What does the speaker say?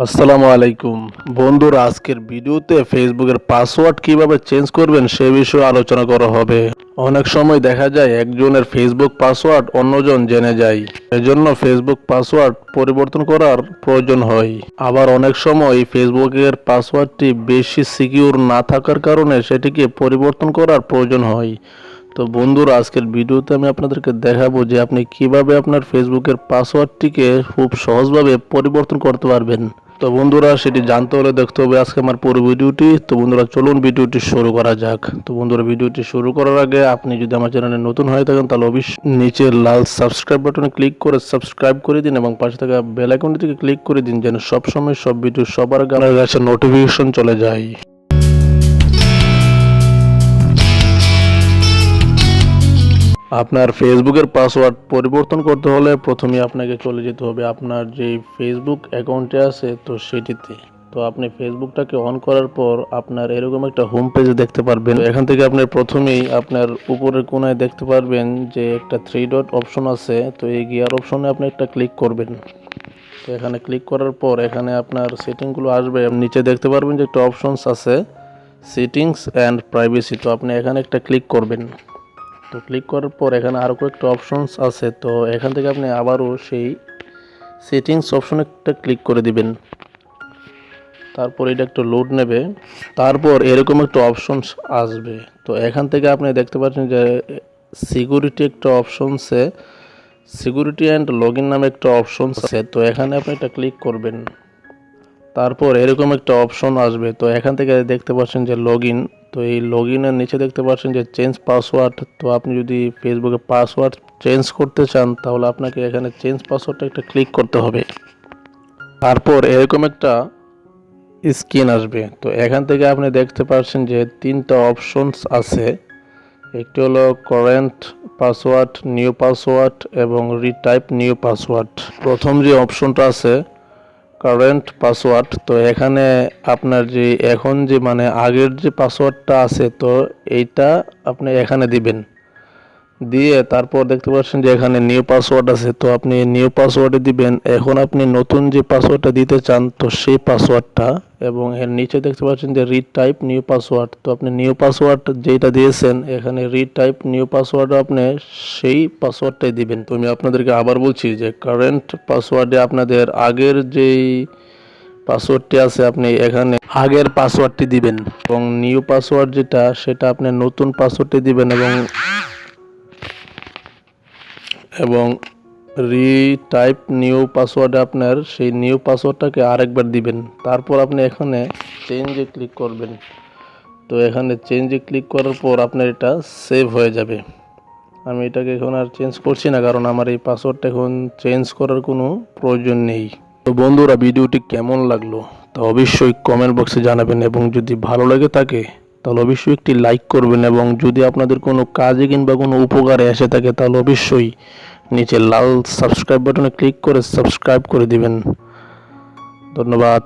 আসসালামু আলাইকুম বন্ধুরা, আজকের ভিডিওতে ফেসবুকের পাসওয়ার্ড কিভাবে চেঞ্জ করবেন সে বিষয়ে আলোচনা করা হবে। অনেক সময় দেখা যায় একজনের ফেসবুক পাসওয়ার্ড অন্যজন জেনে যায়, এজন্য ফেসবুক পাসওয়ার্ড পরিবর্তন করার প্রয়োজন হয়। আবার অনেক সময় ফেসবুকের পাসওয়ার্ডটি বেশি সিকিউর না থাকার কারণে সেটিকে পরিবর্তন করার প্রয়োজন হয়। তো বন্ধুরা, আজকের ভিডিওতে আমি আপনাদেরকে দেখাবো যে আপনি কিভাবে আপনার ফেসবুকের পাসওয়ার্ডটিকে খুব সহজভাবে পরিবর্তন করতে পারবেন। তো বন্ধুরা, সেটি জানতে হলে দেখতে হবে আজকে আমার পুরো ভিডিওটি। তো বন্ধুরা, চলুন ভিডিওটি শুরু করা যাক। তো বন্ধুরা, ভিডিওটি শুরু করার আগে আপনি যদি আমার চ্যানেলে নতুন হয়ে থাকেন তাহলে অবশ্যই নিচের লাল সাবস্ক্রাইব বাটনে ক্লিক করে সাবস্ক্রাইব করে দিন এবং পাশে থাকা বেল আইকনটিতে ক্লিক করে দিন যেন সবসময় সব ভিডিও সবার আগে আপনার কাছে নোটিফিকেশন চলে যায়। আপনার ফেসবুকের পাসওয়ার্ড পরিবর্তন করতে হলে প্রথমে আপনাকে চলে যেতে হবে আপনার যে ফেসবুক অ্যাকাউন্টে আছে তো সেটিতে। তো আপনি ফেসবুকটাকে অন করার পর আপনার এরকম একটা হোম পেজ দেখতে পারবেন। এখান থেকে আপনি প্রথমেই আপনার উপরের কোণায় দেখতে পারবেন যে একটা 3 ডট অপশন আছে। তো এই গিয়ার অপশনে আপনি একটা ক্লিক করবেন। তো এখানে ক্লিক করার পর এখানে আপনার সেটিংগুলো আসবে। নিচে দেখতে পারবেন যে একটা অপশনস আছে সেটিংস অ্যান্ড প্রাইভেসি। তো আপনি এখানে একটা ক্লিক করবেন। তো ক্লিক করার পর এখানে আরও কয়েকটা অপশনস আছে। তো এখান থেকে আপনি আবারও সেই সেটিংস অপশনে একটা ক্লিক করে দিবেন। তারপর এটা একটু লোড নেবে, তারপর এরকম একটা অপশনস আসবে। তো এখান থেকে আপনি দেখতে পাচ্ছেন যে সিকিউরিটি একটা অপশনসে সিকিউরিটি অ্যান্ড লগ ইন নামে একটা অপশনস আছে। তো এখানে আপনি একটা ক্লিক করবেন। তারপর এরকম একটা অপশন আসবে। তো এখান থেকে দেখতে পাচ্ছেন যে লগ ইন। তো এই লগ ইনের নিচে দেখতে পাচ্ছেন যে চেঞ্জ পাসওয়ার্ড। তো আপনি যদি ফেসবুকে পাসওয়ার্ড চেঞ্জ করতে চান তাহলে আপনাকে এখানে চেঞ্জ পাসওয়ার্ডটা একটা ক্লিক করতে হবে। তারপর এরকম একটা স্ক্রিন আসবে। তো এখান থেকে আপনি দেখতে পাচ্ছেন যে 3টা অপশনস আছে। একটি হলো কারেন্ট পাসওয়ার্ড, নিউ পাসওয়ার্ড এবং রিটাইপ নিউ পাসওয়ার্ড। প্রথম যে অপশনটা আছে কারেন্ট পাসওয়ার্ড, তো এখানে আপনার যে এখন যে আগের যে পাসওয়ার্ডটা আছে তো এইটা আপনি এখানে দিবেন। দিয়ে তারপর দেখতে পাচ্ছেন যে এখানে নিউ পাসওয়ার্ড আছে। তো আপনি নিউ পাসওয়ার্ডে দিবেন। এখন আপনি নতুন যে পাসওয়ার্ডটা দিতে চান তো সেই পাসওয়ার্ডটা, এবং এর নিচে দেখতে পাচ্ছেন যে রিটাইপ নিউ পাসওয়ার্ড। তো আপনি নিউ পাসওয়ার্ড যেটা দিয়েছেন এখানে রিটাইপ নিউ পাসওয়ার্ড আপনি সেই পাসওয়ার্ডটাই দিবেন। তো আমি আপনাদেরকে আবার বলছি যে কারেন্ট পাসওয়ার্ডে আপনাদের আগের যেই পাসওয়ার্ডটি আছে আপনি এখানে আগের পাসওয়ার্ডটি দিবেন, এবং নিউ পাসওয়ার্ড যেটা সেটা আপনি নতুন পাসওয়ার্ডটি দিবেন এবং রিটাইপ নিউ পাসওয়ার্ডে আপনার সেই নিউ পাসওয়ার্ডটাকে আরেকবার দিবেন। তারপর আপনি এখানে চেঞ্জে ক্লিক করবেন। তো এখানে চেঞ্জে ক্লিক করার পর আপনার এটা সেভ হয়ে যাবে। আমি এটাকে এখন আর চেঞ্জ করছি না, কারণ আমার এই পাসওয়ার্ডটা এখন চেঞ্জ করার কোনো প্রয়োজন নেই। তো বন্ধুরা, ভিডিওটি কেমন লাগলো তা অবশ্যই কমেন্ট বক্সে জানাবেন, এবং যদি ভালো লাগে থাকে তাহলে অবশ্যই একটি লাইক করবেন, এবং যদি আপনাদের কোনো কাজে কিংবা কোনো উপকারে এসে থাকে তাহলে অবশ্যই নিচে লাল সাবস্ক্রাইব বাটনে ক্লিক করে সাবস্ক্রাইব করে দিবেন। ধন্যবাদ।